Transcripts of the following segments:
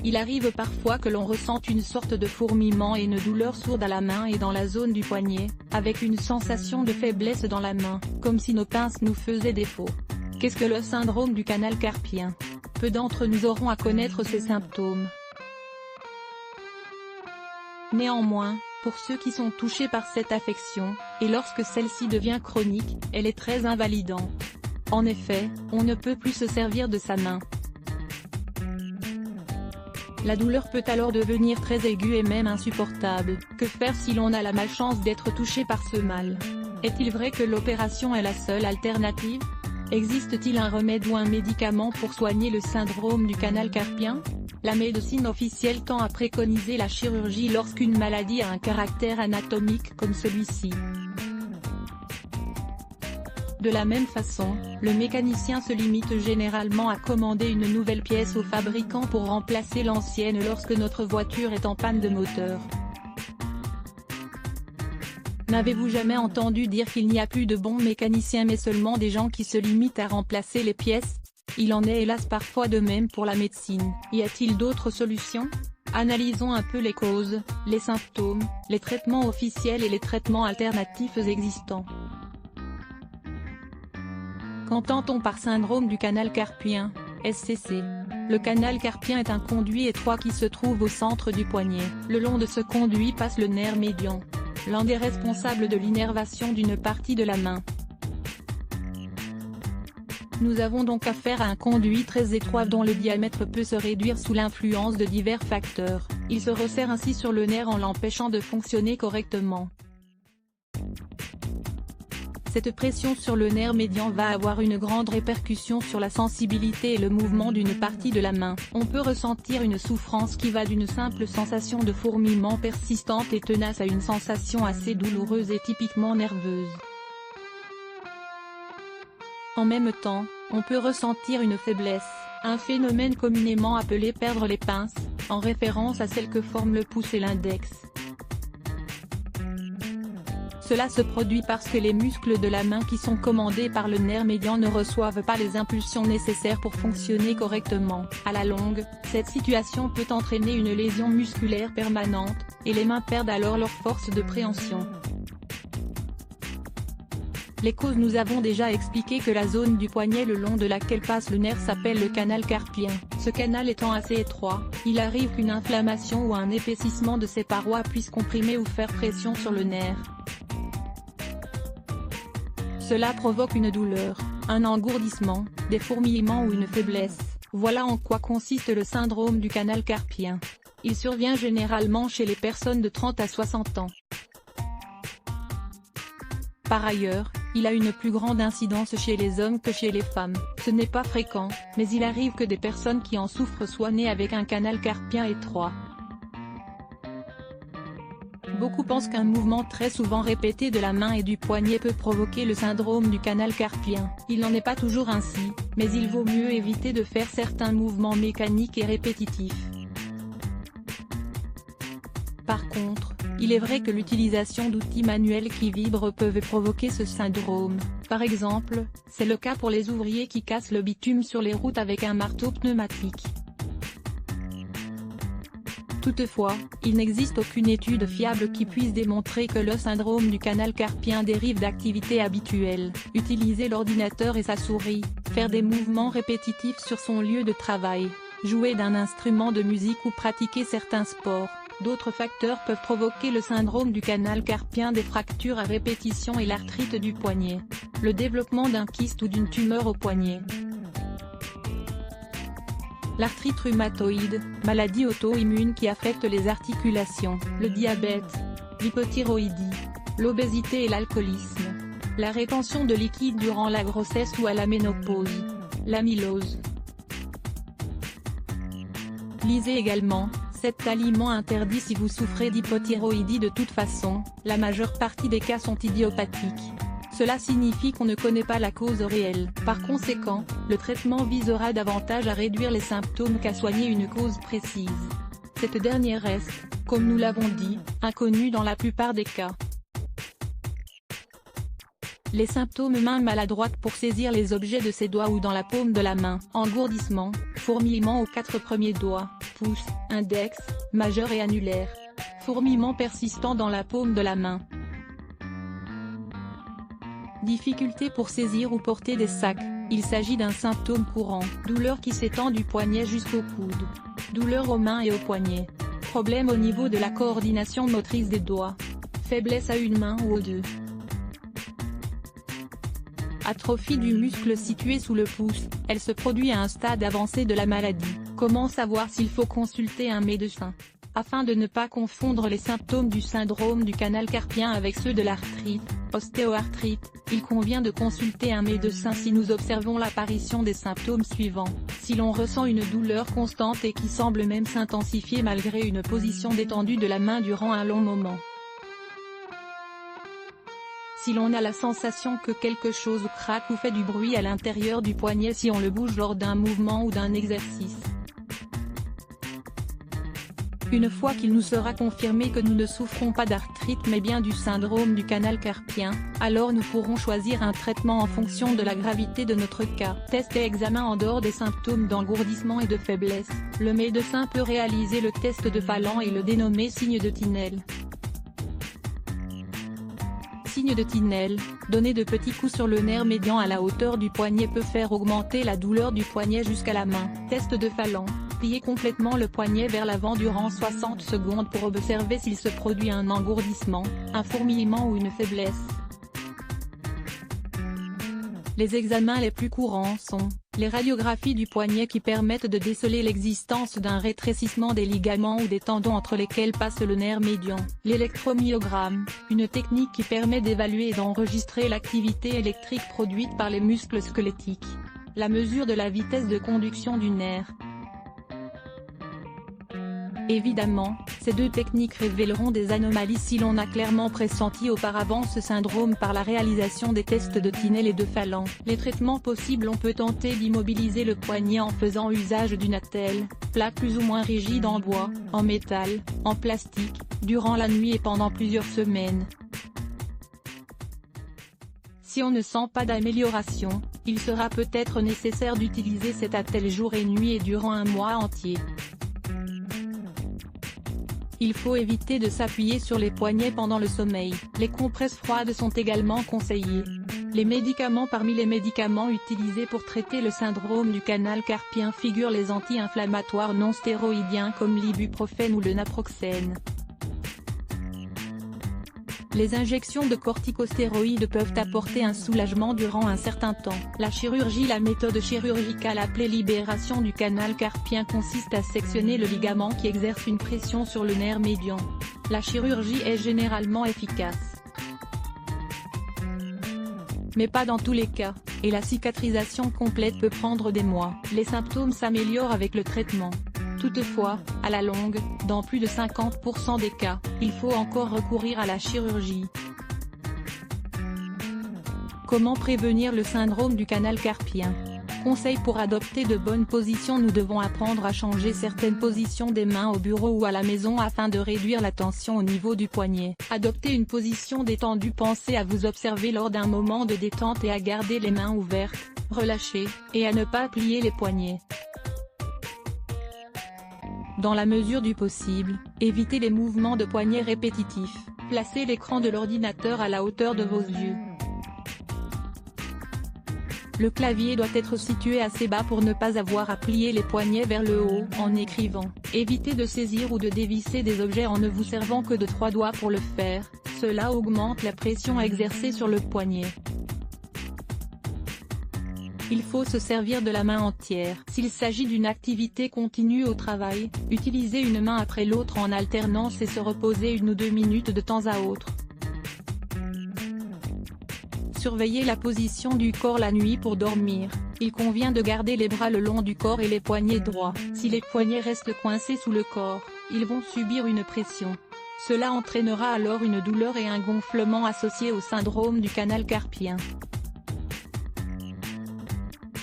Il arrive parfois que l'on ressente une sorte de fourmillement et une douleur sourde à la main et dans la zone du poignet, avec une sensation de faiblesse dans la main, comme si nos pinces nous faisaient défaut. Qu'est-ce que le syndrome du canal carpien? Peu d'entre nous auront à connaître ces symptômes. Néanmoins, pour ceux qui sont touchés par cette affection, et lorsque celle-ci devient chronique, elle est très invalidante. En effet, on ne peut plus se servir de sa main. La douleur peut alors devenir très aiguë et même insupportable. Que faire si l'on a la malchance d'être touché par ce mal? Est-il vrai que l'opération est la seule alternative? Existe-t-il un remède ou un médicament pour soigner le syndrome du canal carpien? La médecine officielle tend à préconiser la chirurgie lorsqu'une maladie a un caractère anatomique comme celui-ci. De la même façon, le mécanicien se limite généralement à commander une nouvelle pièce au fabricant pour remplacer l'ancienne lorsque notre voiture est en panne de moteur. N'avez-vous jamais entendu dire qu'il n'y a plus de bons mécaniciens mais seulement des gens qui se limitent à remplacer les pièces? Il en est hélas parfois de même pour la médecine. Y a-t-il d'autres solutions? Analysons un peu les causes, les symptômes, les traitements officiels et les traitements alternatifs existants. Qu'entend-on par syndrome du canal carpien, SCC? Le canal carpien est un conduit étroit qui se trouve au centre du poignet. Le long de ce conduit passe le nerf médian, l'un des responsables de l'innervation d'une partie de la main. Nous avons donc affaire à un conduit très étroit dont le diamètre peut se réduire sous l'influence de divers facteurs. Il se resserre ainsi sur le nerf en l'empêchant de fonctionner correctement. Cette pression sur le nerf médian va avoir une grande répercussion sur la sensibilité et le mouvement d'une partie de la main. On peut ressentir une souffrance qui va d'une simple sensation de fourmillement persistante et tenace à une sensation assez douloureuse et typiquement nerveuse. En même temps, on peut ressentir une faiblesse, un phénomène communément appelé perdre les pinces, en référence à celle que forment le pouce et l'index. Cela se produit parce que les muscles de la main qui sont commandés par le nerf médian ne reçoivent pas les impulsions nécessaires pour fonctionner correctement. À la longue, cette situation peut entraîner une lésion musculaire permanente, et les mains perdent alors leur force de préhension. Les causes. Nous avons déjà expliqué que la zone du poignet le long de laquelle passe le nerf s'appelle le canal carpien. Ce canal étant assez étroit, il arrive qu'une inflammation ou un épaississement de ses parois puisse comprimer ou faire pression sur le nerf. Cela provoque une douleur, un engourdissement, des fourmillements ou une faiblesse. Voilà en quoi consiste le syndrome du canal carpien. Il survient généralement chez les personnes de 30 à 60 ans. Par ailleurs, il a une plus grande incidence chez les hommes que chez les femmes. Ce n'est pas fréquent, mais il arrive que des personnes qui en souffrent soient nées avec un canal carpien étroit. Beaucoup pensent qu'un mouvement très souvent répété de la main et du poignet peut provoquer le syndrome du canal carpien. Il n'en est pas toujours ainsi, mais il vaut mieux éviter de faire certains mouvements mécaniques et répétitifs. Par contre, il est vrai que l'utilisation d'outils manuels qui vibrent peuvent provoquer ce syndrome. Par exemple, c'est le cas pour les ouvriers qui cassent le bitume sur les routes avec un marteau pneumatique. Toutefois, il n'existe aucune étude fiable qui puisse démontrer que le syndrome du canal carpien dérive d'activités habituelles. Utiliser l'ordinateur et sa souris, faire des mouvements répétitifs sur son lieu de travail, jouer d'un instrument de musique ou pratiquer certains sports. D'autres facteurs peuvent provoquer le syndrome du canal carpien, des fractures à répétition et l'arthrite du poignet, le développement d'un kyste ou d'une tumeur au poignet. L'arthrite rhumatoïde, maladie auto-immune qui affecte les articulations, le diabète, l'hypothyroïdie, l'obésité et l'alcoolisme, la rétention de liquide durant la grossesse ou à la ménopause, l'amylose. Lisez également, 7 aliments interdits si vous souffrez d'hypothyroïdie. De toute façon, la majeure partie des cas sont idiopathiques. Cela signifie qu'on ne connaît pas la cause réelle. Par conséquent, le traitement visera davantage à réduire les symptômes qu'à soigner une cause précise. Cette dernière reste, comme nous l'avons dit, inconnue dans la plupart des cas. Les symptômes: main maladroite pour saisir les objets de ses doigts ou dans la paume de la main, engourdissement, fourmillement aux 4 premiers doigts, pouce, index, majeur et annulaire. Fourmillement persistant dans la paume de la main. Difficulté pour saisir ou porter des sacs. Il s'agit d'un symptôme courant. Douleur qui s'étend du poignet jusqu'au coude. Douleur aux mains et aux poignets. Problème au niveau de la coordination motrice des doigts. Faiblesse à une main ou aux deux. Atrophie du muscle situé sous le pouce, elle se produit à un stade avancé de la maladie. Comment savoir s'il faut consulter un médecin? Afin de ne pas confondre les symptômes du syndrome du canal carpien avec ceux de l'arthrite, ostéoarthrite, il convient de consulter un médecin si nous observons l'apparition des symptômes suivants. Si l'on ressent une douleur constante et qui semble même s'intensifier malgré une position détendue de la main durant un long moment. Si l'on a la sensation que quelque chose craque ou fait du bruit à l'intérieur du poignet si on le bouge lors d'un mouvement ou d'un exercice. Une fois qu'il nous sera confirmé que nous ne souffrons pas d'arthrite mais bien du syndrome du canal carpien, alors nous pourrons choisir un traitement en fonction de la gravité de notre cas. Test et examen. En dehors des symptômes d'engourdissement et de faiblesse, le médecin peut réaliser le test de Phalan et le dénommer signe de Tinel. Signe de Tinel, donner de petits coups sur le nerf médian à la hauteur du poignet peut faire augmenter la douleur du poignet jusqu'à la main. Test de Phalan. Pliez complètement le poignet vers l'avant durant 60 secondes pour observer s'il se produit un engourdissement, un fourmillement ou une faiblesse. Les examens les plus courants sont les radiographies du poignet qui permettent de déceler l'existence d'un rétrécissement des ligaments ou des tendons entre lesquels passe le nerf médian. L'électromyogramme, une technique qui permet d'évaluer et d'enregistrer l'activité électrique produite par les muscles squelettiques. La mesure de la vitesse de conduction du nerf. Évidemment, ces deux techniques révéleront des anomalies si l'on a clairement pressenti auparavant ce syndrome par la réalisation des tests de Tinel et de Phalan. Les traitements possibles. On peut tenter d'immobiliser le poignet en faisant usage d'une attelle, plaque plus ou moins rigide en bois, en métal, en plastique, durant la nuit et pendant plusieurs semaines. Si on ne sent pas d'amélioration, il sera peut-être nécessaire d'utiliser cette attelle jour et nuit et durant un mois entier. Il faut éviter de s'appuyer sur les poignets pendant le sommeil. Les compresses froides sont également conseillées. Les médicaments. Parmi les médicaments utilisés pour traiter le syndrome du canal carpien figurent les anti-inflammatoires non stéroïdiens comme l'ibuprofène ou le naproxène. Les injections de corticostéroïdes peuvent apporter un soulagement durant un certain temps. La chirurgie. La méthode chirurgicale appelée libération du canal carpien consiste à sectionner le ligament qui exerce une pression sur le nerf médian. La chirurgie est généralement efficace, mais pas dans tous les cas, et la cicatrisation complète peut prendre des mois. Les symptômes s'améliorent avec le traitement. Toutefois, à la longue, dans plus de 50% des cas, il faut encore recourir à la chirurgie. Comment prévenir le syndrome du canal carpien? Conseil pour adopter de bonnes positions. Nous devons apprendre à changer certaines positions des mains au bureau ou à la maison afin de réduire la tension au niveau du poignet. Adoptez une position détendue. Pensez à vous observer lors d'un moment de détente et à garder les mains ouvertes, relâchées, et à ne pas plier les poignets. Dans la mesure du possible, évitez les mouvements de poignet répétitifs. Placez l'écran de l'ordinateur à la hauteur de vos yeux. Le clavier doit être situé assez bas pour ne pas avoir à plier les poignets vers le haut en écrivant. Évitez de saisir ou de dévisser des objets en ne vous servant que de 3 doigts pour le faire, cela augmente la pression exercée sur le poignet. Il faut se servir de la main entière. S'il s'agit d'une activité continue au travail, utilisez une main après l'autre en alternance et se reposer 1 ou 2 minutes de temps à autre. Surveillez la position du corps la nuit pour dormir. Il convient de garder les bras le long du corps et les poignets droits. Si les poignets restent coincés sous le corps, ils vont subir une pression. Cela entraînera alors une douleur et un gonflement associés au syndrome du canal carpien.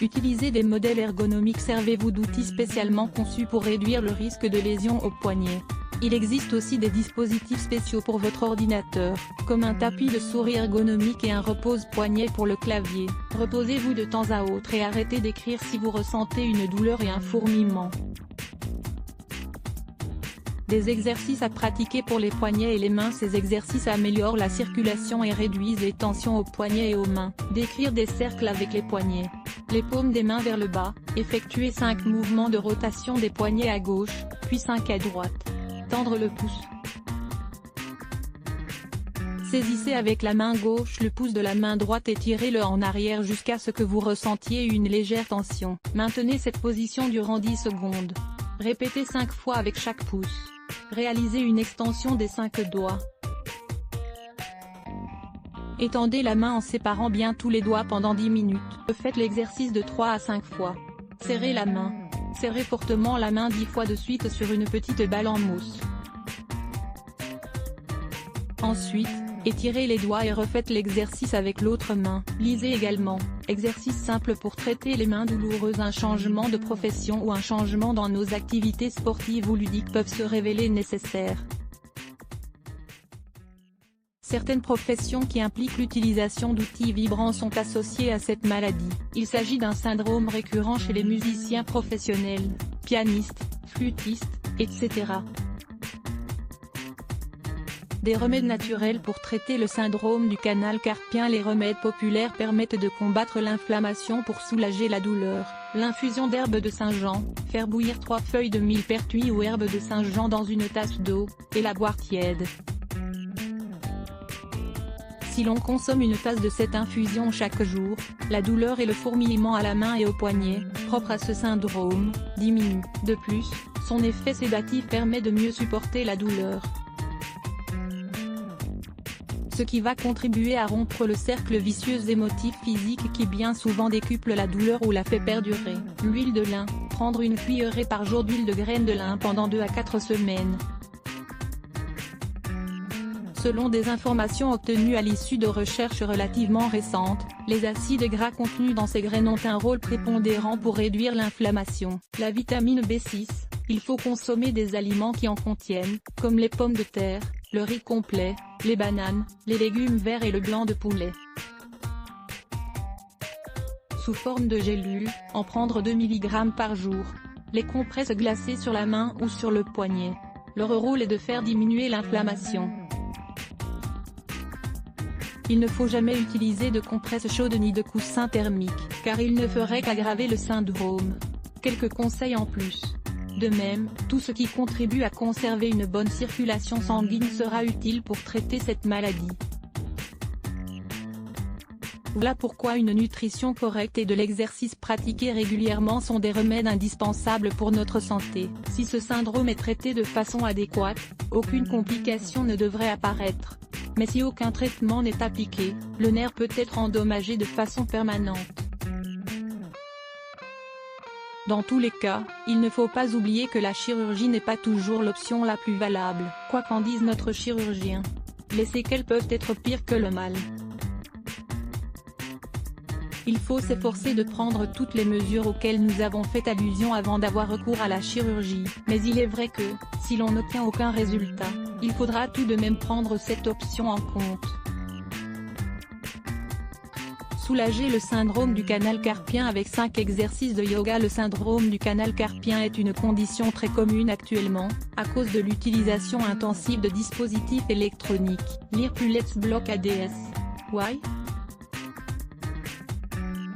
Utilisez des modèles ergonomiques. Servez-vous d'outils spécialement conçus pour réduire le risque de lésion au poignet. Il existe aussi des dispositifs spéciaux pour votre ordinateur, comme un tapis de souris ergonomique et un repose-poignet pour le clavier. Reposez-vous de temps à autre et arrêtez d'écrire si vous ressentez une douleur et un fourmillement. Des exercices à pratiquer pour les poignets et les mains. Ces exercices améliorent la circulation et réduisent les tensions aux poignets et aux mains. Décrire des cercles avec les poignets. Les paumes des mains vers le bas, effectuer 5 mouvements de rotation des poignets à gauche, puis 5 à droite. Tendre le pouce. Saisissez avec la main gauche le pouce de la main droite et tirez-le en arrière jusqu'à ce que vous ressentiez une légère tension. Maintenez cette position durant 10 secondes. Répétez 5 fois avec chaque pouce. Réalisez une extension des 5 doigts. Étendez la main en séparant bien tous les doigts pendant 10 minutes. Faites l'exercice de 3 à 5 fois. Serrez la main. Serrez fortement la main 10 fois de suite sur une petite balle en mousse. Ensuite, étirez les doigts et refaites l'exercice avec l'autre main. Lisez également. Exercice simple pour traiter les mains douloureuses. Un changement de profession ou un changement dans nos activités sportives ou ludiques peuvent se révéler nécessaires. Certaines professions qui impliquent l'utilisation d'outils vibrants sont associées à cette maladie. Il s'agit d'un syndrome récurrent chez les musiciens professionnels, pianistes, flûtistes, etc. Des remèdes naturels pour traiter le syndrome du canal carpien. Les remèdes populaires permettent de combattre l'inflammation pour soulager la douleur. L'infusion d'herbes de Saint-Jean, faire bouillir 3 feuilles de millepertuis ou herbes de Saint-Jean dans une tasse d'eau, et la boire tiède. Si l'on consomme une tasse de cette infusion chaque jour, la douleur et le fourmillement à la main et au poignet, propre à ce syndrome, diminuent. De plus, son effet sédatif permet de mieux supporter la douleur, ce qui va contribuer à rompre le cercle vicieux émotif physique qui bien souvent décuple la douleur ou la fait perdurer. L'huile de lin, prendre une cuillerée par jour d'huile de graines de lin pendant 2 à 4 semaines. Selon des informations obtenues à l'issue de recherches relativement récentes, les acides gras contenus dans ces graines ont un rôle prépondérant pour réduire l'inflammation. La vitamine B6, il faut consommer des aliments qui en contiennent, comme les pommes de terre, le riz complet, les bananes, les légumes verts et le blanc de poulet. Sous forme de gélules, en prendre 2 mg par jour. Les compresses glacées sur la main ou sur le poignet. Leur rôle est de faire diminuer l'inflammation. Il ne faut jamais utiliser de compresses chaudes ni de coussins thermiques, car ils ne feraient qu'aggraver le syndrome. Quelques conseils en plus. De même, tout ce qui contribue à conserver une bonne circulation sanguine sera utile pour traiter cette maladie. Voilà pourquoi une nutrition correcte et de l'exercice pratiqué régulièrement sont des remèdes indispensables pour notre santé. Si ce syndrome est traité de façon adéquate, aucune complication ne devrait apparaître. Mais si aucun traitement n'est appliqué, le nerf peut être endommagé de façon permanente. Dans tous les cas, il ne faut pas oublier que la chirurgie n'est pas toujours l'option la plus valable. Quoi qu'en dise notre chirurgien, les séquelles peuvent être pires que le mal. Il faut s'efforcer de prendre toutes les mesures auxquelles nous avons fait allusion avant d'avoir recours à la chirurgie. Mais il est vrai que, si l'on n'obtient aucun résultat, il faudra tout de même prendre cette option en compte. Soulager le syndrome du canal carpien avec 5 exercices de yoga. Le syndrome du canal carpien est une condition très commune actuellement, à cause de l'utilisation intensive de dispositifs électroniques. Lire plus Let's Block ADS. Why?